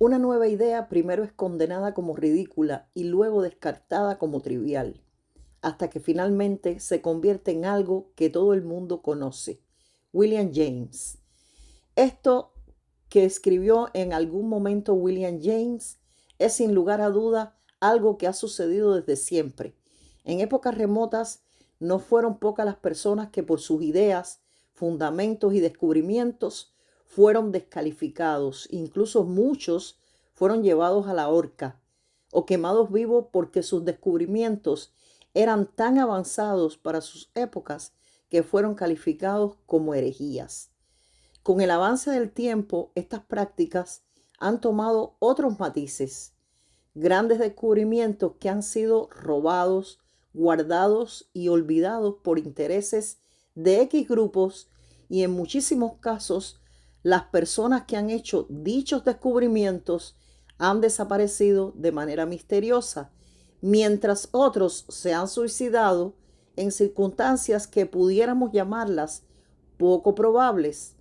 Una nueva idea primero es condenada como ridícula y luego descartada como trivial, hasta que finalmente se convierte en algo que todo el mundo conoce. William James. Esto que escribió en algún momento William James es sin lugar a duda algo que ha sucedido desde siempre. En épocas remotas no fueron pocas las personas que por sus ideas, fundamentos y descubrimientos fueron descalificados. Incluso muchos fueron llevados a la horca o quemados vivos porque sus descubrimientos eran tan avanzados para sus épocas que fueron calificados como herejías. Con el avance del tiempo, estas prácticas han tomado otros matices, grandes descubrimientos que han sido robados, guardados y olvidados por intereses de X grupos, y en muchísimos casos las personas que han hecho dichos descubrimientos han desaparecido de manera misteriosa, mientras otros se han suicidado en circunstancias que pudiéramos llamarlas poco probables.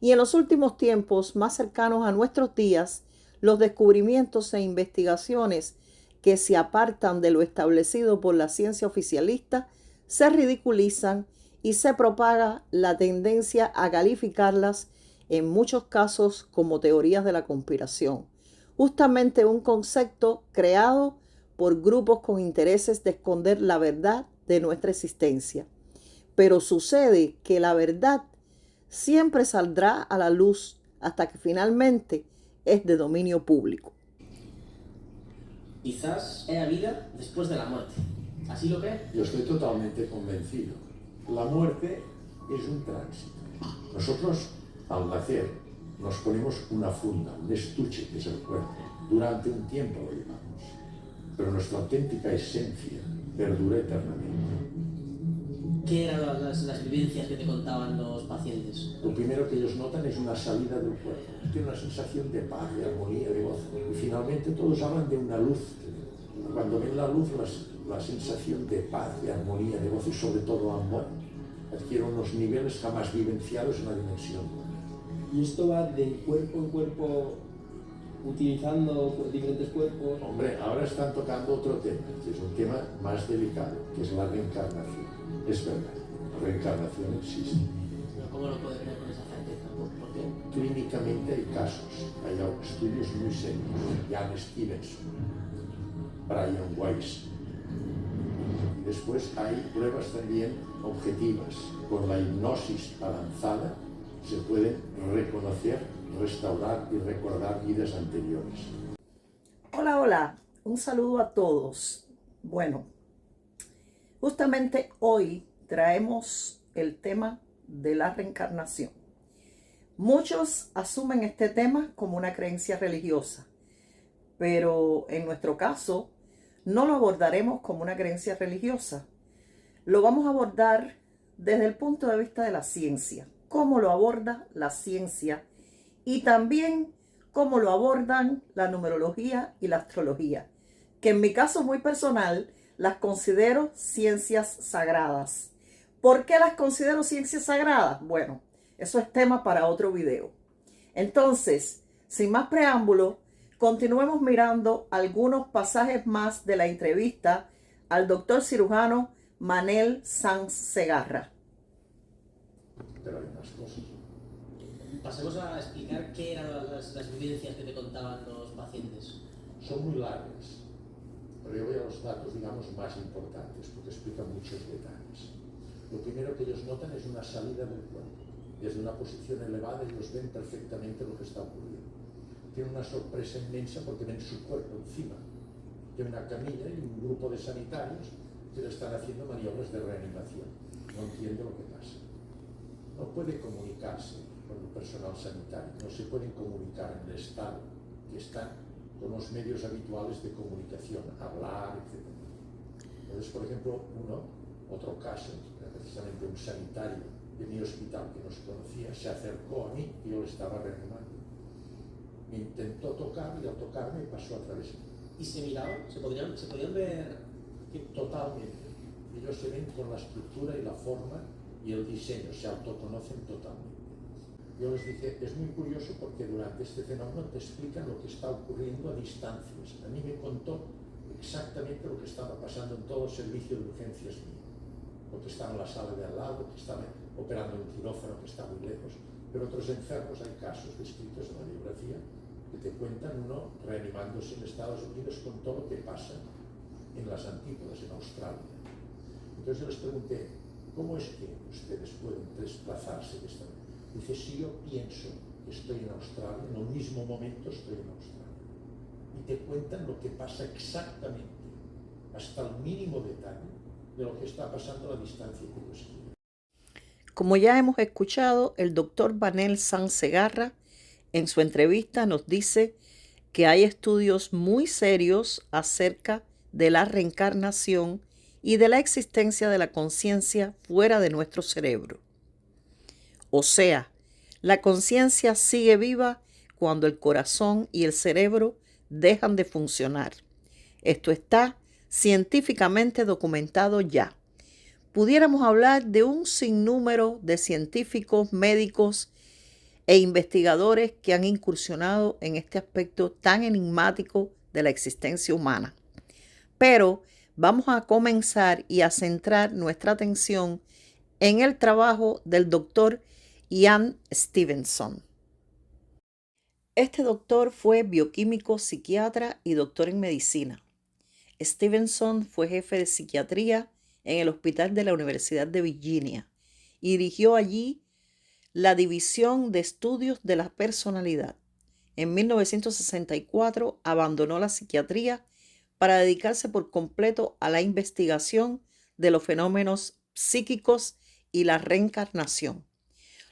Y en los últimos tiempos, más cercanos a nuestros días, los descubrimientos e investigaciones que se apartan de lo establecido por la ciencia oficialista se ridiculizan y se propaga la tendencia a calificarlas en muchos casos como teorías de la conspiración. Justamente un concepto creado por grupos con intereses de esconder la verdad de nuestra existencia. Pero sucede que la verdad siempre saldrá a la luz hasta que finalmente es de dominio público. Quizás haya vida después de la muerte. ¿Así lo cree? Yo estoy totalmente convencido. La muerte es un tránsito. Nosotros, al nacer, nos ponemos una funda, un estuche, que es el cuerpo. Durante un tiempo lo llevamos. Pero nuestra auténtica esencia perdura eternamente. ¿Qué eran las vivencias que te contaban los pacientes? Lo primero que ellos notan es una salida del cuerpo. Tiene una sensación de paz, de armonía, de gozo. Y finalmente todos hablan de una luz. Cuando ven la luz, la sensación de paz, de armonía, de gozo y sobre todo amor, adquiere unos niveles jamás vivenciados en la dimensión. ¿Y esto va de cuerpo en cuerpo, utilizando diferentes cuerpos? Hombre, ahora están tocando otro tema, que es un tema más delicado, que es la reencarnación. Es verdad, la reencarnación existe. ¿Pero cómo lo puede creer con esa certeza? ¿Por qué? Clínicamente hay casos, hay estudios muy serios. Jan Stevenson, Brian Weiss. Y después hay pruebas también objetivas. Con la hipnosis avanzada se pueden reconocer, restaurar y recordar vidas anteriores. Hola, hola, un saludo a todos. Bueno, justamente hoy traemos el tema de la reencarnación. Muchos asumen este tema como una creencia religiosa, pero en nuestro caso no lo abordaremos como una creencia religiosa. Lo vamos a abordar desde el punto de vista de la ciencia, cómo lo aborda la ciencia y también cómo lo abordan la numerología y la astrología, que en mi caso muy personal las considero ciencias sagradas. ¿Por qué las considero ciencias sagradas? Bueno, eso es tema para otro video. Entonces, sin más preámbulo, continuemos mirando algunos pasajes más de la entrevista al doctor cirujano Manel Sanz Segarra. Pero hay más cosas. Pasemos a explicar qué eran las vivencias que te contaban los pacientes. Son muy largas, pero yo voy a los datos, digamos, más importantes, porque explican muchos detalles. Lo primero que ellos notan es una salida del cuerpo. Desde una posición elevada ellos ven perfectamente lo que está ocurriendo. Tienen una sorpresa inmensa porque ven su cuerpo encima de una camilla y un grupo de sanitarios que le están haciendo maniobras de reanimación. No entiende lo que pasa. No puede comunicarse con el personal sanitario, no se pueden comunicar en el estado que están con los medios habituales de comunicación, hablar, etc. Entonces, por ejemplo, otro caso, precisamente un sanitario de mi hospital que nos conocía, se acercó a mí y yo le estaba reanimando. Me intentó tocar y al tocarme pasó a través de mí. ¿Y se miraban? ¿Se podían ver? Totalmente. Ellos se ven con la estructura y la forma y el diseño, se autoconocen totalmente. Yo les dije, es muy curioso porque durante este fenómeno te explican lo que está ocurriendo a distancias. A mí me contó exactamente lo que estaba pasando en todo el servicio de urgencias mío, porque estaba en la sala de al lado, que estaba operando en un quirófano que está muy lejos, pero otros enfermos, hay casos descritos en la biografía que te cuentan uno reanimándose en Estados Unidos con todo lo que pasa en las antípodas, en Australia. Entonces yo les pregunté, ¿cómo es que ustedes pueden desplazarse de esta manera? Dice, si yo pienso que estoy en Australia, en el mismo momento estoy en Australia. Y te cuentan lo que pasa exactamente, hasta el mínimo detalle, de lo que está pasando a la distancia que ellos quieren. Como ya hemos escuchado, el doctor Vanel Sanz Segarra en su entrevista nos dice que hay estudios muy serios acerca de la reencarnación y de la existencia de la conciencia fuera de nuestro cerebro. O sea, la conciencia sigue viva cuando el corazón y el cerebro dejan de funcionar. Esto está científicamente documentado ya. Pudiéramos hablar de un sinnúmero de científicos, médicos e investigadores que han incursionado en este aspecto tan enigmático de la existencia humana. Pero vamos a comenzar y a centrar nuestra atención en el trabajo del doctor Ian Stevenson. Este doctor fue bioquímico, psiquiatra y doctor en medicina. Stevenson fue jefe de psiquiatría en el Hospital de la Universidad de Virginia y dirigió allí la División de Estudios de la Personalidad. En 1964 abandonó la psiquiatría para dedicarse por completo a la investigación de los fenómenos psíquicos y la reencarnación.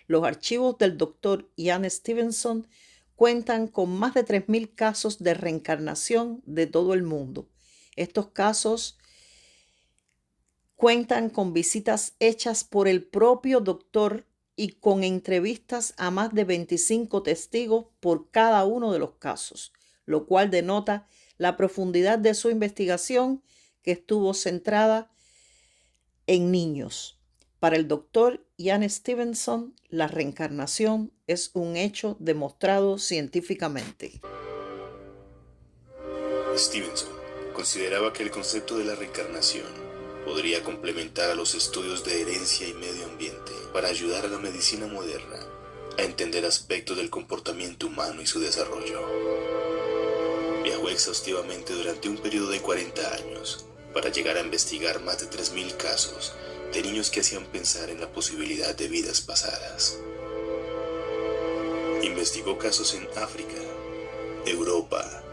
Los archivos del Dr. Ian Stevenson cuentan con más de 3.000 casos de reencarnación de todo el mundo. Estos casos cuentan con visitas hechas por el propio doctor y con entrevistas a más de 25 testigos por cada uno de los casos, lo cual denota la profundidad de su investigación, que estuvo centrada en niños. Para el doctor Ian Stevenson, la reencarnación es un hecho demostrado científicamente. Stevenson consideraba que el concepto de la reencarnación podría complementar a los estudios de herencia y medio ambiente para ayudar a la medicina moderna a entender aspectos del comportamiento humano y su desarrollo. Viajó exhaustivamente durante un periodo de 40 años para llegar a investigar más de 3.000 casos de niños que hacían pensar en la posibilidad de vidas pasadas. Investigó casos en África, Europa,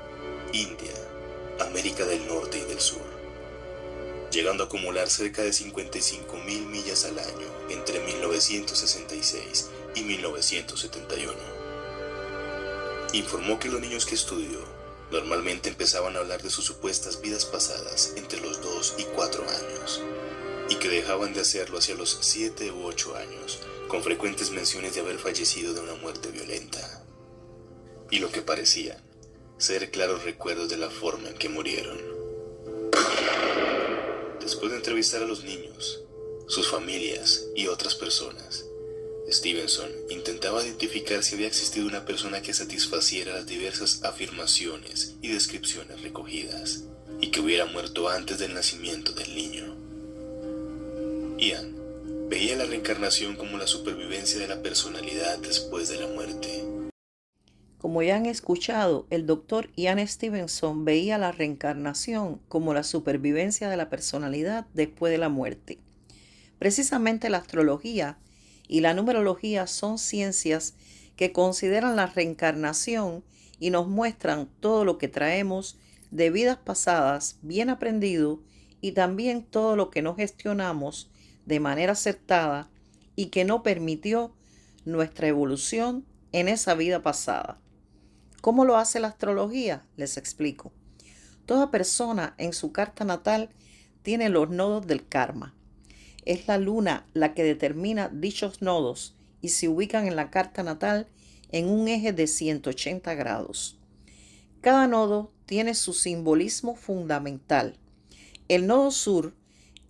India, América del Norte y del Sur, llegando a acumular cerca de 55.000 millas al año entre 1966 y 1971. Informó que los niños que estudió normalmente empezaban a hablar de sus supuestas vidas pasadas entre los 2 y 4 años, y que dejaban de hacerlo hacia los 7 u 8 años, con frecuentes menciones de haber fallecido de una muerte violenta, y lo que parecían ser claros recuerdos de la forma en que murieron. Después de entrevistar a los niños, sus familias y otras personas, Stevenson intentaba identificar si había existido una persona que satisfaciera las diversas afirmaciones y descripciones recogidas, y que hubiera muerto antes del nacimiento del niño. Ian veía la reencarnación como la supervivencia de la personalidad después de la muerte. Como ya han escuchado, el doctor Ian Stevenson veía la reencarnación como la supervivencia de la personalidad después de la muerte. Precisamente la astrología y la numerología son ciencias que consideran la reencarnación y nos muestran todo lo que traemos de vidas pasadas bien aprendido y también todo lo que no gestionamos de manera acertada y que no permitió nuestra evolución en esa vida pasada. ¿Cómo lo hace la astrología? Les explico. Toda persona en su carta natal tiene los nodos del karma. Es la luna la que determina dichos nodos y se ubican en la carta natal en un eje de 180 grados. Cada nodo tiene su simbolismo fundamental. El nodo sur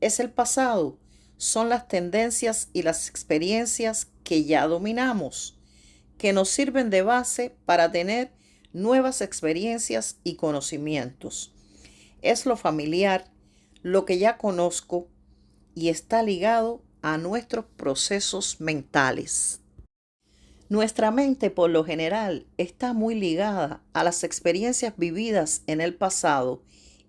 es el pasado, son las tendencias y las experiencias que ya dominamos. que nos sirven de base para tener nuevas experiencias y conocimientos. Es lo familiar, lo que ya conozco y está ligado a nuestros procesos mentales. Nuestra mente, por lo general, está muy ligada a las experiencias vividas en el pasado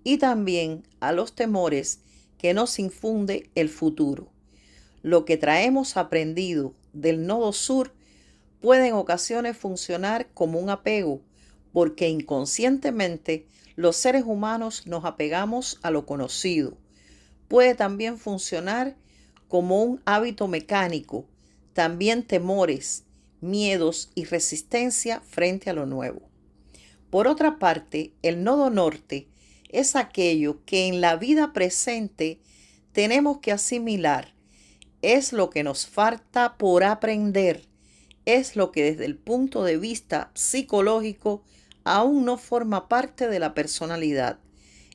y también a los temores que nos infunde el futuro. Lo que traemos aprendido del nodo sur puede en ocasiones funcionar como un apego, porque inconscientemente los seres humanos nos apegamos a lo conocido. Puede también funcionar como un hábito mecánico, también temores, miedos y resistencia frente a lo nuevo. Por otra parte, el nodo norte es aquello que en la vida presente tenemos que asimilar. Es lo que nos falta por aprender. Es lo que desde el punto de vista psicológico aún no forma parte de la personalidad.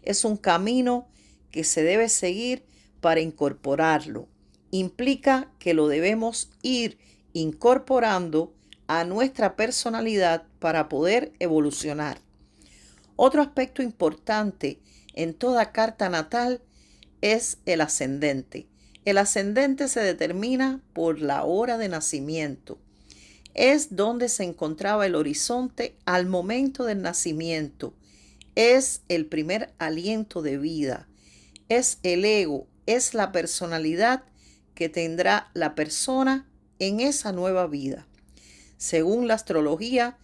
Es un camino que se debe seguir para incorporarlo. Implica que lo debemos ir incorporando a nuestra personalidad para poder evolucionar. Otro aspecto importante en toda carta natal es el ascendente. El ascendente se determina por la hora de nacimiento. Es donde se encontraba el horizonte al momento del nacimiento. Es el primer aliento de vida. Es el ego, es la personalidad que tendrá la persona en esa nueva vida. Según la astrología,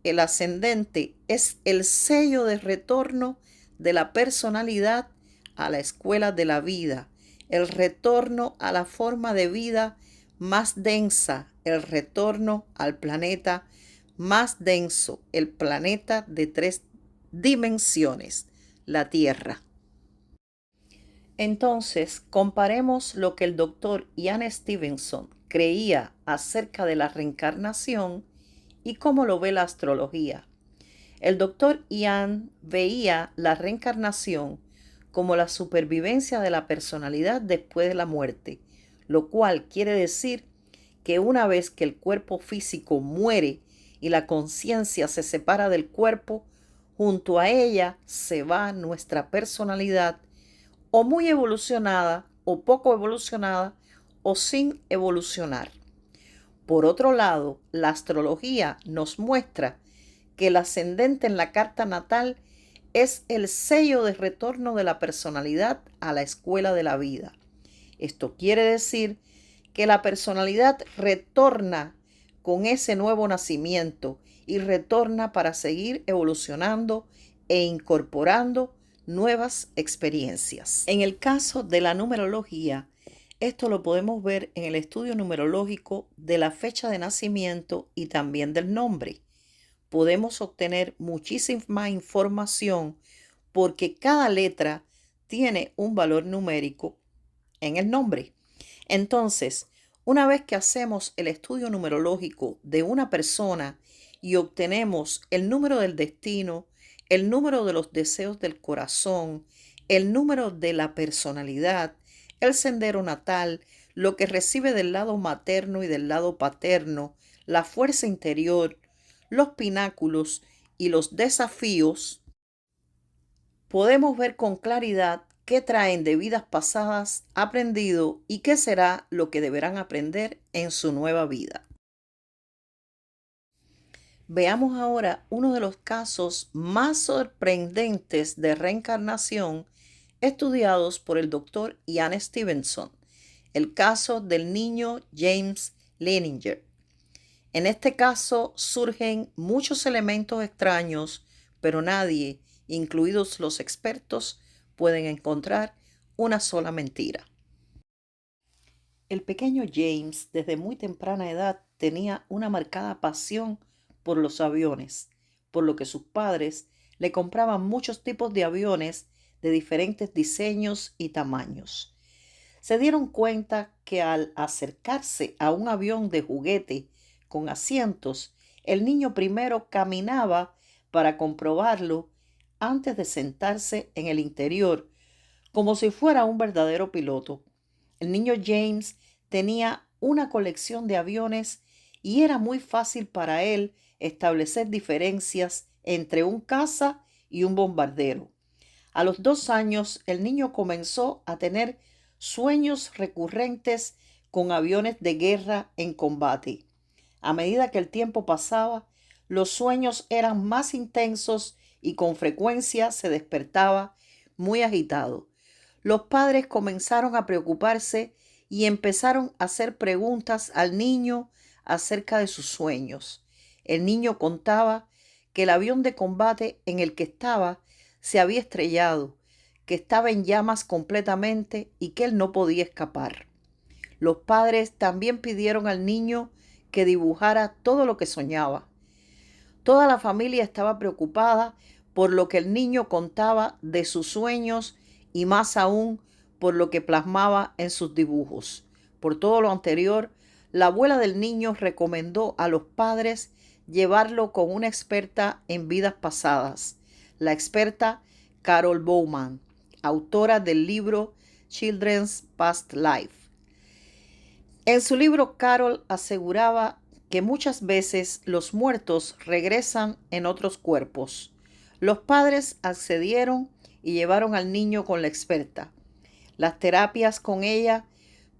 el ascendente es el sello de retorno de la personalidad a la escuela de la vida, el retorno a la forma de vida más densa, el retorno al planeta más denso, el planeta de 3 dimensiones, la Tierra. Entonces, comparemos lo que el doctor Ian Stevenson creía acerca de la reencarnación y cómo lo ve la astrología. El doctor Ian veía la reencarnación como la supervivencia de la personalidad después de la muerte, lo cual quiere decir que una vez que el cuerpo físico muere y la conciencia se separa del cuerpo, junto a ella se va nuestra personalidad, o muy evolucionada, o poco evolucionada, o sin evolucionar. Por otro lado, la astrología nos muestra que el ascendente en la carta natal es el sello de retorno de la personalidad a la escuela de la vida. Esto quiere decir que la personalidad retorna con ese nuevo nacimiento y retorna para seguir evolucionando e incorporando nuevas experiencias. En el caso de la numerología, esto lo podemos ver en el estudio numerológico de la fecha de nacimiento y también del nombre. Podemos obtener muchísima información porque cada letra tiene un valor numérico en el nombre. Entonces, una vez que hacemos el estudio numerológico de una persona y obtenemos el número del destino, el número de los deseos del corazón, el número de la personalidad, el sendero natal, lo que recibe del lado materno y del lado paterno, la fuerza interior, los pináculos y los desafíos, podemos ver con claridad qué traen de vidas pasadas aprendido y qué será lo que deberán aprender en su nueva vida. Veamos ahora uno de los casos más sorprendentes de reencarnación estudiados por el doctor Ian Stevenson, el caso del niño James Leninger. En este caso surgen muchos elementos extraños, pero nadie, incluidos los expertos, pueden encontrar una sola mentira. El pequeño James, desde muy temprana edad, tenía una marcada pasión por los aviones, por lo que sus padres le compraban muchos tipos de aviones de diferentes diseños y tamaños. Se dieron cuenta que al acercarse a un avión de juguete con asientos, el niño primero caminaba para comprobarlo antes de sentarse en el interior, como si fuera un verdadero piloto. El niño James tenía una colección de aviones y era muy fácil para él establecer diferencias entre un caza y un bombardero. A los 2 años, el niño comenzó a tener sueños recurrentes con aviones de guerra en combate. A medida que el tiempo pasaba, los sueños eran más intensos y con frecuencia se despertaba muy agitado. Los padres comenzaron a preocuparse y empezaron a hacer preguntas al niño acerca de sus sueños. El niño contaba que el avión de combate en el que estaba se había estrellado, que estaba en llamas completamente y que él no podía escapar. Los padres también pidieron al niño que dibujara todo lo que soñaba. Toda la familia estaba preocupada por lo que el niño contaba de sus sueños y más aún por lo que plasmaba en sus dibujos. Por todo lo anterior, la abuela del niño recomendó a los padres llevarlo con una experta en vidas pasadas, la experta Carol Bowman, autora del libro Children's Past Life. En su libro, Carol aseguraba que muchas veces los muertos regresan en otros cuerpos. Los padres accedieron y llevaron al niño con la experta. Las terapias con ella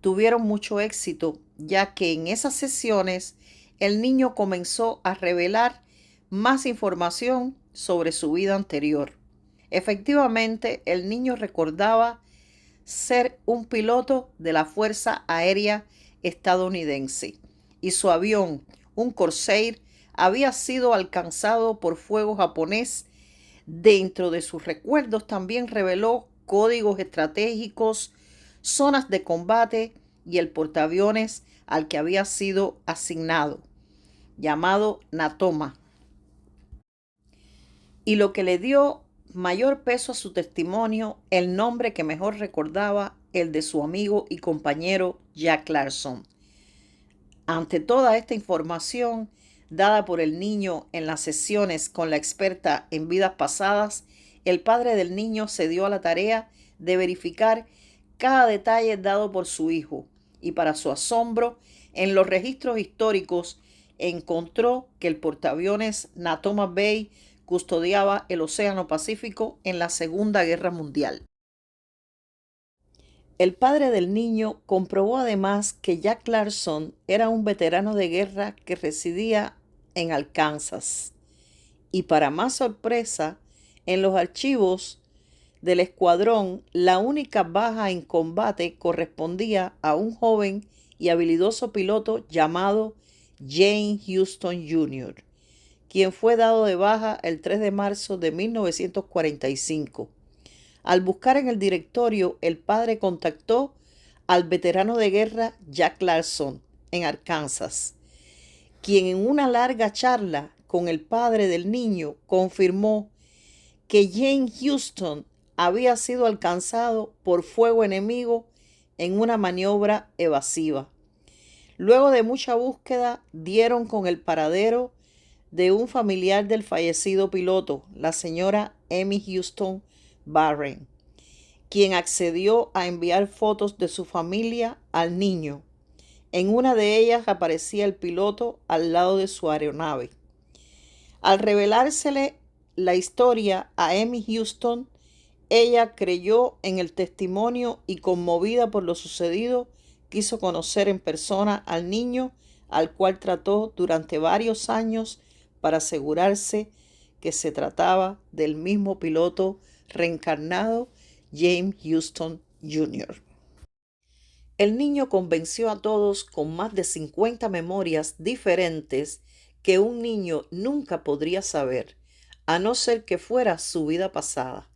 tuvieron mucho éxito, ya que en esas sesiones el niño comenzó a revelar más información sobre su vida anterior. Efectivamente, el niño recordaba ser un piloto de la Fuerza Aérea estadounidense y su avión, un Corsair, había sido alcanzado por fuego japonés. Dentro de sus recuerdos también reveló códigos estratégicos, zonas de combate y el portaaviones al que había sido asignado, llamado Natoma. Y lo que le dio mayor peso a su testimonio, el nombre que mejor recordaba, el de su amigo y compañero Jack Larson. Ante toda esta información dada por el niño en las sesiones con la experta en vidas pasadas, el padre del niño se dio a la tarea de verificar cada detalle dado por su hijo y, para su asombro, en los registros históricos encontró que el portaaviones Natoma Bay custodiaba el Océano Pacífico en la Segunda Guerra Mundial. El padre del niño comprobó además que Jack Larson era un veterano de guerra que residía en Arkansas. Y para más sorpresa, en los archivos del escuadrón, la única baja en combate correspondía a un joven y habilidoso piloto llamado James Houston Jr., quien fue dado de baja el 3 de marzo de 1945. Al buscar en el directorio, el padre contactó al veterano de guerra Jack Larson en Arkansas, quien en una larga charla con el padre del niño confirmó que James Houston había sido alcanzado por fuego enemigo en una maniobra evasiva. Luego de mucha búsqueda, dieron con el paradero de un familiar del fallecido piloto, la señora Emmy Houston Barren, quien accedió a enviar fotos de su familia al niño. En una de ellas aparecía el piloto al lado de su aeronave. Al revelársele la historia a Emmy Houston, ella creyó en el testimonio y, conmovida por lo sucedido, quiso conocer en persona al niño, al cual trató durante varios años para asegurarse que se trataba del mismo piloto reencarnado, James Houston Jr. El niño convenció a todos con más de 50 memorias diferentes que un niño nunca podría saber, a no ser que fuera su vida pasada.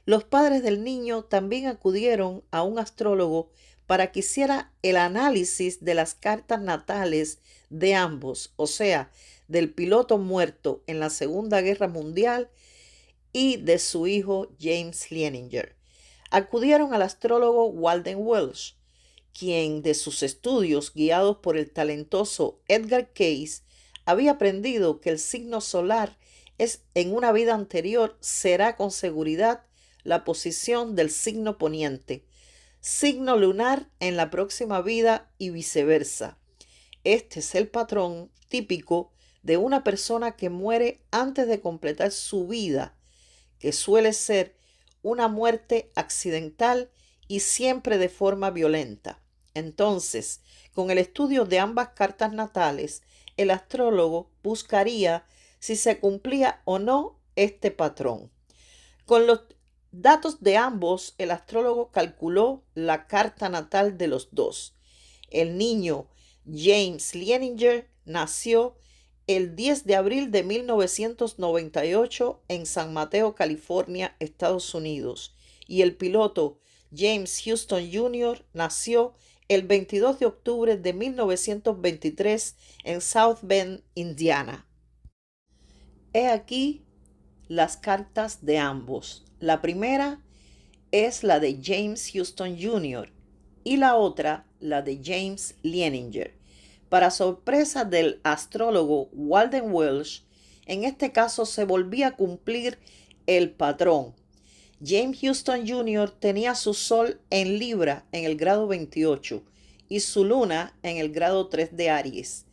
Los padres del niño también acudieron a un astrólogo para que hiciera el análisis de las cartas natales de ambos, o sea, del piloto muerto en la Segunda Guerra Mundial y de su hijo James Leininger. Acudieron al astrólogo Walden Welsh, quien de sus estudios guiados por el talentoso Edgar Cayce había aprendido que el signo solar es en una vida anterior será con seguridad la posición del signo poniente, signo lunar en la próxima vida y viceversa. Este es el patrón típico de una persona que muere antes de completar su vida, que suele ser una muerte accidental y siempre de forma violenta. Entonces, con el estudio de ambas cartas natales, el astrólogo buscaría si se cumplía o no este patrón. Con los datos de ambos, el astrólogo calculó la carta natal de los dos. El niño James Leininger nació el 10 de abril de 1998 en San Mateo, California, Estados Unidos. Y el piloto James Houston Jr. nació el 22 de octubre de 1923 en South Bend, Indiana. He aquí las cartas de ambos. La primera es la de James Houston Jr. y la otra la de James Leininger. Para sorpresa del astrólogo Walden Welsh, en este caso se volvía a cumplir el patrón. James Houston Jr. tenía su sol en Libra en el grado 28 y su luna en el grado 3 de Aries,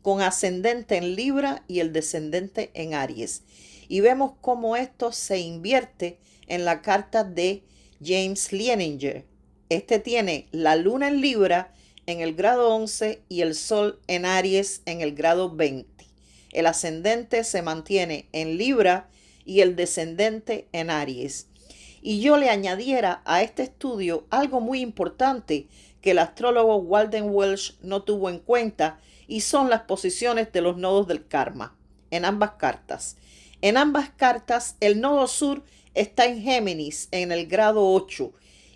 con ascendente en Libra y el descendente en Aries. Y vemos cómo esto se invierte en la carta de James Leininger. Este tiene la luna en Libra en el grado 11 y el sol en Aries en el grado 20. El ascendente se mantiene en Libra y el descendente en Aries. Y yo le añadiera a este estudio algo muy importante que el astrólogo Walden Welsh no tuvo en cuenta, y son las posiciones de los nodos del karma en ambas cartas. En ambas cartas, el nodo sur está en Géminis en el grado 8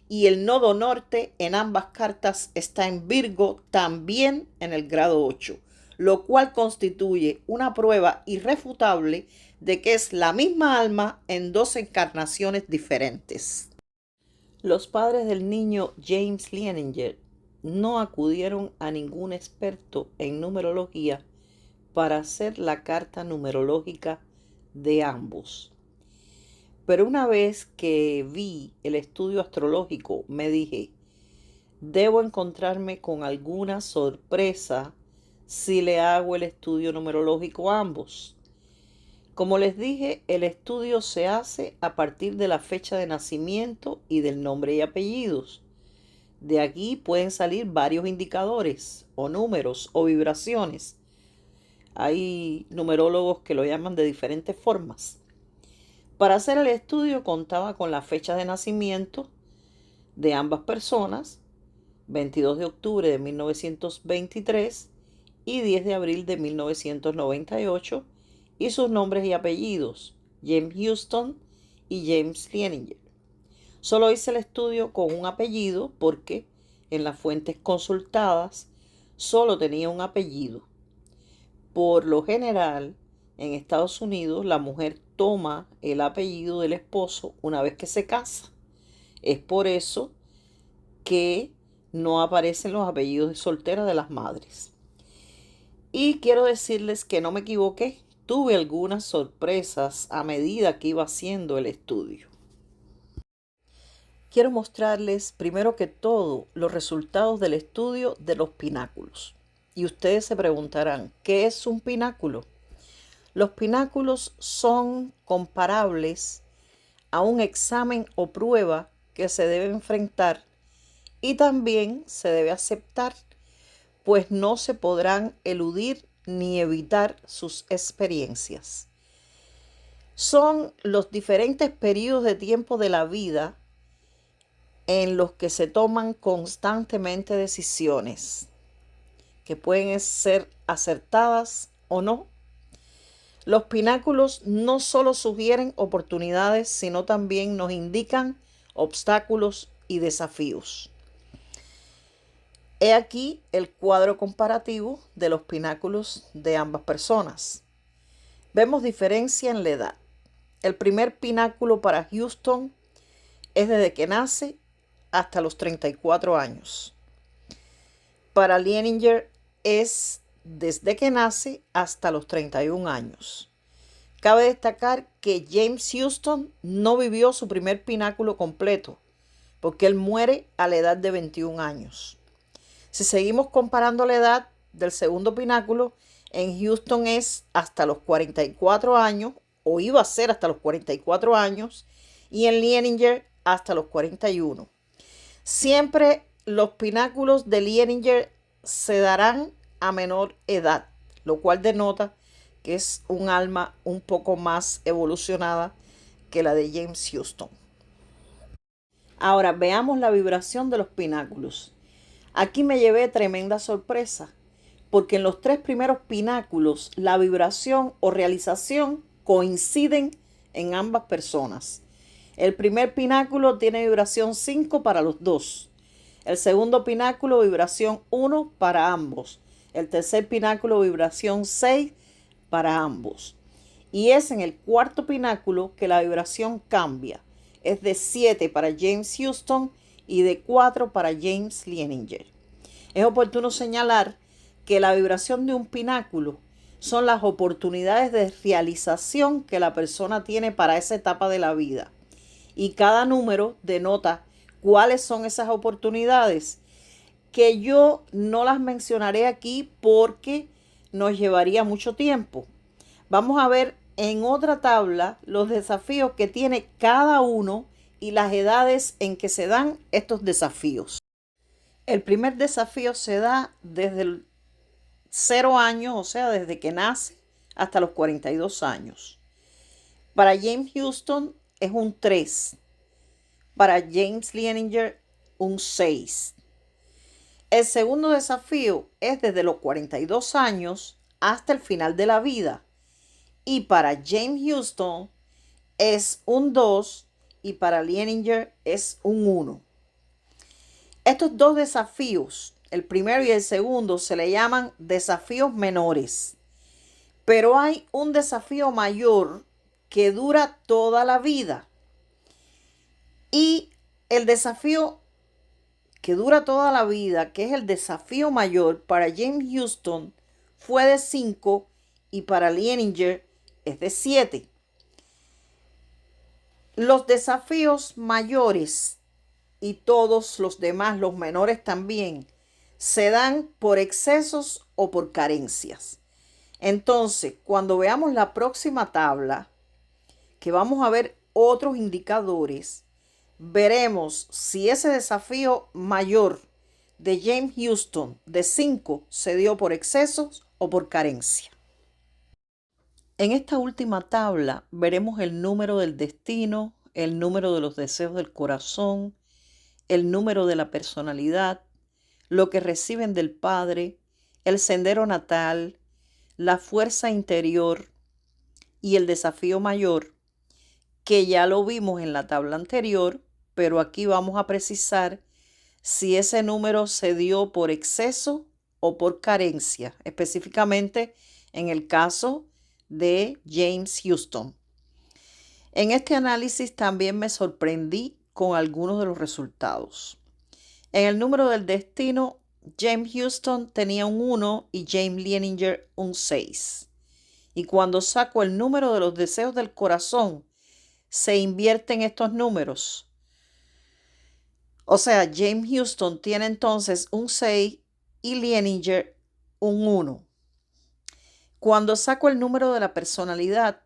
y el nodo norte en ambas cartas está en Virgo también en el grado 8, lo cual constituye una prueba irrefutable de que es la misma alma en dos encarnaciones diferentes. Los padres del niño James Leininger no acudieron a ningún experto en numerología para hacer la carta numerológica de ambos. Pero una vez que vi el estudio astrológico, me dije, debo encontrarme con alguna sorpresa si le hago el estudio numerológico a ambos. Como les dije, el estudio se hace a partir de la fecha de nacimiento y del nombre y apellidos. De aquí pueden salir varios indicadores o números o vibraciones. Hay numerólogos que lo llaman de diferentes formas. Para hacer el estudio contaba con la fecha de nacimiento de ambas personas, 22 de octubre de 1923 y 10 de abril de 1998, y sus nombres y apellidos, James Houston y James Leininger. Solo hice el estudio con un apellido porque en las fuentes consultadas solo tenía un apellido. Por lo general, en Estados Unidos, la mujer toma el apellido del esposo una vez que se casa. Es por eso que no aparecen los apellidos de soltera de las madres. Y quiero decirles que no me equivoqué. Tuve algunas sorpresas a medida que iba haciendo el estudio. Quiero mostrarles primero que todo los resultados del estudio de los pináculos. Y ustedes se preguntarán, ¿qué es un pináculo? Los pináculos son comparables a un examen o prueba que se debe enfrentar y también se debe aceptar, pues no se podrán eludir ni evitar sus experiencias. Son los diferentes periodos de tiempo de la vida en los que se toman constantemente decisiones que pueden ser acertadas o no. Los pináculos no solo sugieren oportunidades, sino también nos indican obstáculos y desafíos. He aquí el cuadro comparativo de los pináculos de ambas personas. Vemos diferencia en la edad. El primer pináculo para Houston es desde que nace hasta los 34 años. Para Leininger es desde que nace hasta los 31 años. Cabe destacar que James Houston no vivió su primer pináculo completo, porque él muere a la edad de 21 años. Si seguimos comparando la edad, del segundo pináculo en Houston es hasta los 44 años, o iba a ser hasta los 44 años, y en Leninger hasta los 41. Siempre los pináculos de Leninger se darán a menor edad, lo cual denota que es un alma un poco más evolucionada que la de James Houston. Ahora veamos la vibración de los pináculos. Aquí me llevé tremenda sorpresa, porque en los 3 primeros pináculos la vibración o realización coinciden en ambas personas. El primer pináculo tiene vibración 5 para los dos. El segundo pináculo vibración 1 para ambos. El tercer pináculo vibración 6 para ambos. Y es en el cuarto pináculo que la vibración cambia. Es de 7 para James Houston y de 4 para James Leninger. Es oportuno señalar que la vibración de un pináculo son las oportunidades de realización que la persona tiene para esa etapa de la vida. Y cada número denota cuáles son esas oportunidades, que yo no las mencionaré aquí porque nos llevaría mucho tiempo. Vamos a ver en otra tabla los desafíos que tiene cada uno y las edades en que se dan estos desafíos. El primer desafío se da desde el 0 años, o sea, desde que nace hasta los 42 años. Para James Houston es un 3. Para James Leninger, un 6. El segundo desafío es desde los 42 años hasta el final de la vida. Y para James Houston es un 2 y para Leninger es un 1. Estos dos desafíos, el primero y el segundo, se le llaman desafíos menores. Pero hay un desafío mayor que dura toda la vida. Y el desafío que dura toda la vida, que es el desafío mayor para James Houston, fue de 5 y para Leninger es de 7. Los desafíos mayores y todos los demás, los menores también, se dan por excesos o por carencias. Entonces, cuando veamos la próxima tabla, que vamos a ver otros indicadores, veremos si ese desafío mayor de James Houston de 5 se dio por excesos o por carencia. En esta última tabla veremos el número del destino, el número de los deseos del corazón, el número de la personalidad, lo que reciben del Padre, el sendero natal, la fuerza interior y el desafío mayor, que ya lo vimos en la tabla anterior, pero aquí vamos a precisar si ese número se dio por exceso o por carencia, específicamente en el caso de James Houston. En este análisis también me sorprendí con algunos de los resultados. En el número del destino, James Houston tenía un 1 y James Leninger un 6. Y cuando saco el número de los deseos del corazón, se invierten estos números. O sea, James Houston tiene entonces un 6 y Leninger un 1. Cuando saco el número de la personalidad,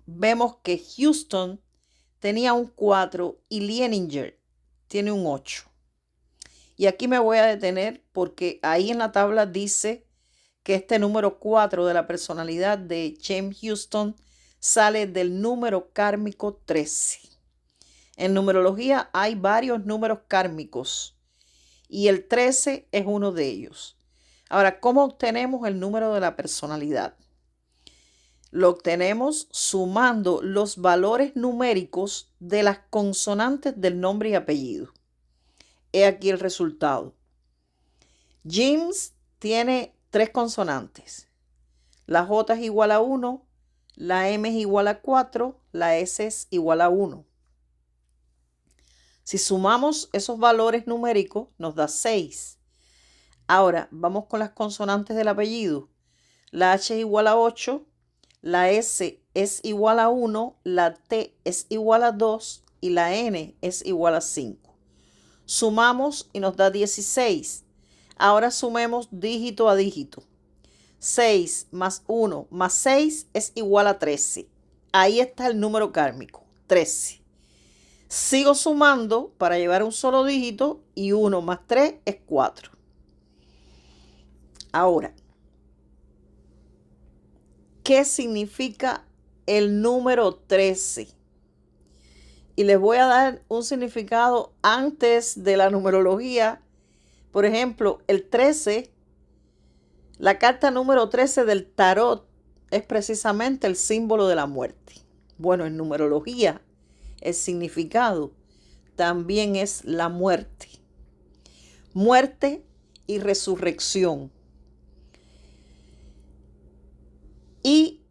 vemos que Houston tenía un 4 y Leninger tiene un 8. Y aquí me voy a detener porque ahí en la tabla dice que este número 4 de la personalidad de James Houston sale del número kármico 13. En numerología hay varios números kármicos y el 13 es uno de ellos. Ahora, ¿cómo obtenemos el número de la personalidad? Lo obtenemos sumando los valores numéricos de las consonantes del nombre y apellido. He aquí el resultado. James tiene 3 consonantes. La J es igual a 1, la M es igual a 4, la S es igual a 1. Si sumamos esos valores numéricos, nos da 6. Ahora, vamos con las consonantes del apellido. La H es igual a 8, la S es igual a 1, la T es igual a 2 y la N es igual a 5. Sumamos y nos da 16. Ahora sumemos dígito a dígito. 6 más 1 más 6 es igual a 13. Ahí está el número kármico, 13. Sigo sumando para llevar un solo dígito y 1 más 3 es 4. Ahora, ¿qué significa el número 13? Y les voy a dar un significado antes de la numerología. Por ejemplo, el 13, la carta número 13 del tarot es precisamente el símbolo de la muerte. Bueno, en numerología, el significado también es la muerte. Muerte y resurrección. Y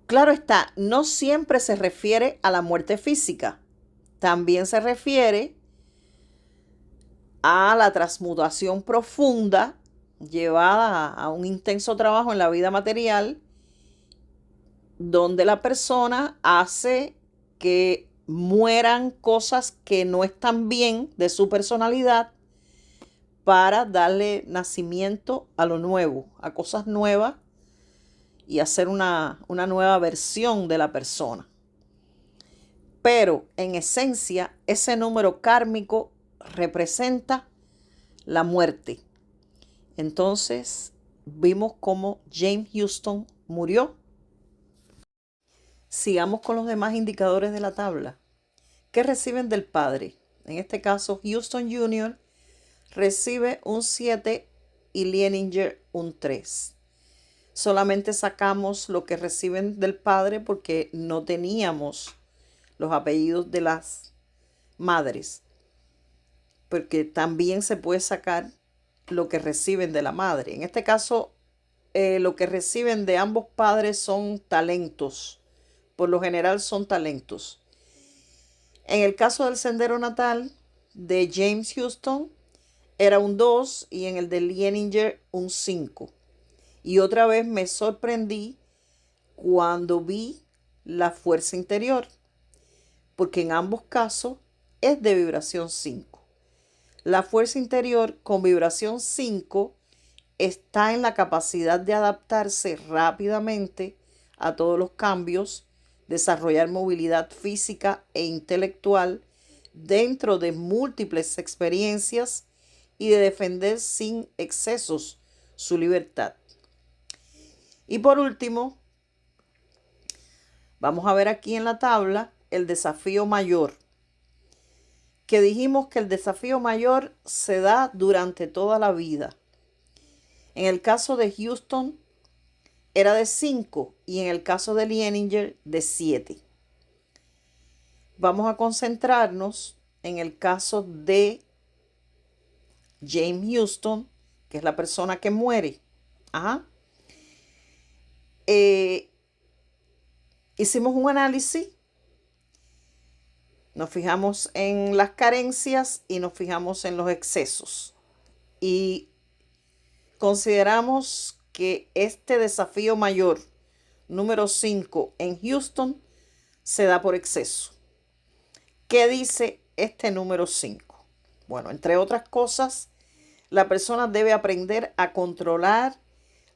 claro está, no siempre se refiere a la muerte física. También se refiere a la transmutación profunda llevada a un intenso trabajo en la vida material, donde la persona hace que mueran cosas que no están bien de su personalidad para darle nacimiento a lo nuevo, a cosas nuevas y hacer una nueva versión de la persona. Pero en esencia, ese número kármico representa la muerte. Entonces, vimos cómo James Houston murió. Sigamos con los demás indicadores de la tabla. ¿Qué reciben del padre? En este caso, Houston Jr. recibe un 7 y Leninger un 3. Solamente sacamos lo que reciben del padre porque no teníamos los apellidos de las madres. Porque también se puede sacar lo que reciben de la madre. En este caso, lo que reciben de ambos padres son talentos. Por lo general son talentos. En el caso del sendero natal de James Houston, era un 2 y en el de Leninger un 5. Y otra vez me sorprendí cuando vi la fuerza interior, porque en ambos casos es de vibración 5. La fuerza interior con vibración 5 está en la capacidad de adaptarse rápidamente a todos los cambios, desarrollar movilidad física e intelectual dentro de múltiples experiencias y de defender sin excesos su libertad. Y por último, vamos a ver aquí en la tabla el desafío mayor, que dijimos que el desafío mayor se da durante toda la vida. En el caso de Houston era de 5 y en el caso de Leninger de 7. Vamos a concentrarnos en el caso de James Houston, que es la persona que muere. Hicimos un análisis, nos fijamos en las carencias y nos fijamos en los excesos. Y consideramos que este desafío mayor, número 5, en Houston, se da por exceso. ¿Qué dice este número 5? Bueno, entre otras cosas, la persona debe aprender a controlar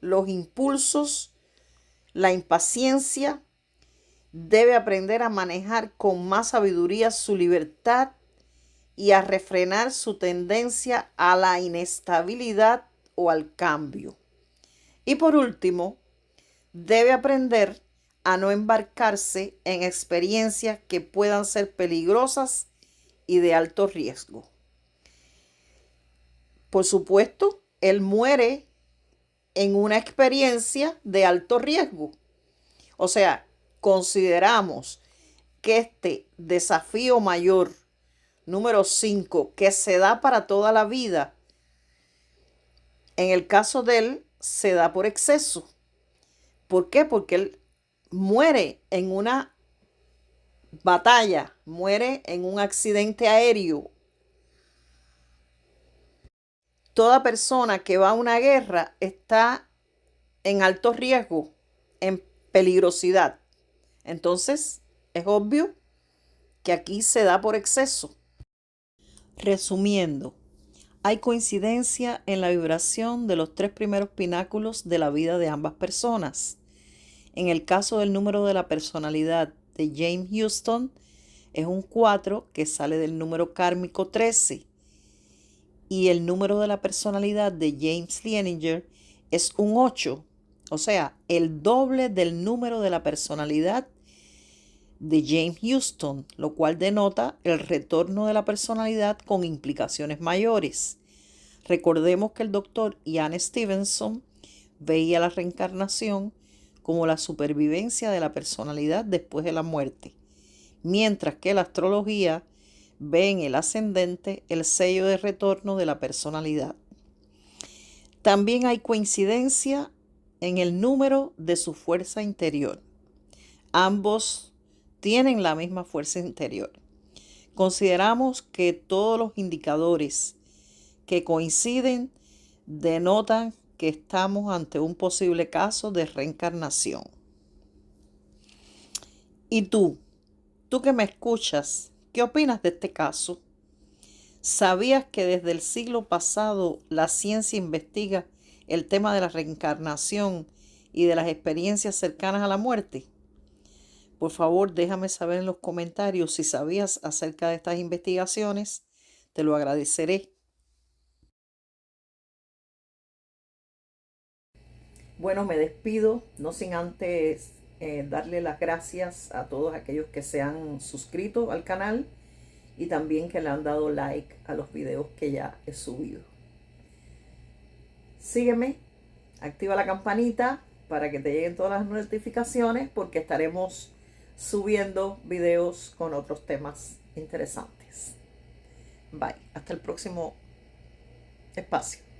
los impulsos, la impaciencia, debe aprender a manejar con más sabiduría su libertad y a refrenar su tendencia a la inestabilidad o al cambio. Y por último, debe aprender a no embarcarse en experiencias que puedan ser peligrosas y de alto riesgo. Por supuesto, él muere en una experiencia de alto riesgo. O sea, consideramos que este desafío mayor, número 5, que se da para toda la vida, en el caso de él, se da por exceso. ¿Por qué? Porque él muere en una batalla, muere en un accidente aéreo. Toda persona que va a una guerra está en alto riesgo, en peligrosidad. Entonces, es obvio que aquí se da por exceso. Resumiendo, Hay coincidencia en la vibración de los 3 primeros pináculos de la vida de ambas personas. En el caso del número de la personalidad de James Houston, es un 4 que sale del número kármico 13. Y el número de la personalidad de James Leininger es un 8, o sea, el doble del número de la personalidad de James Houston, lo cual denota el retorno de la personalidad con implicaciones mayores. Recordemos que el doctor Ian Stevenson veía la reencarnación como la supervivencia de la personalidad después de la muerte, mientras que la astrología ve en el ascendente el sello de retorno de la personalidad. También hay coincidencia en el número de su fuerza interior. Ambos tienen la misma fuerza interior. Consideramos que todos los indicadores que coinciden denotan que estamos ante un posible caso de reencarnación. ¿Y tú que me escuchas, qué opinas de este caso? ¿Sabías que desde el siglo pasado la ciencia investiga el tema de la reencarnación y de las experiencias cercanas a la muerte? Por favor, déjame saber en los comentarios si sabías acerca de estas investigaciones. Te lo agradeceré. Bueno, me despido, no sin antes darle las gracias a todos aquellos que se han suscrito al canal y también que le han dado like a los videos que ya he subido. Sígueme, activa la campanita para que te lleguen todas las notificaciones porque estaremos subiendo videos con otros temas interesantes. Bye, hasta el próximo espacio.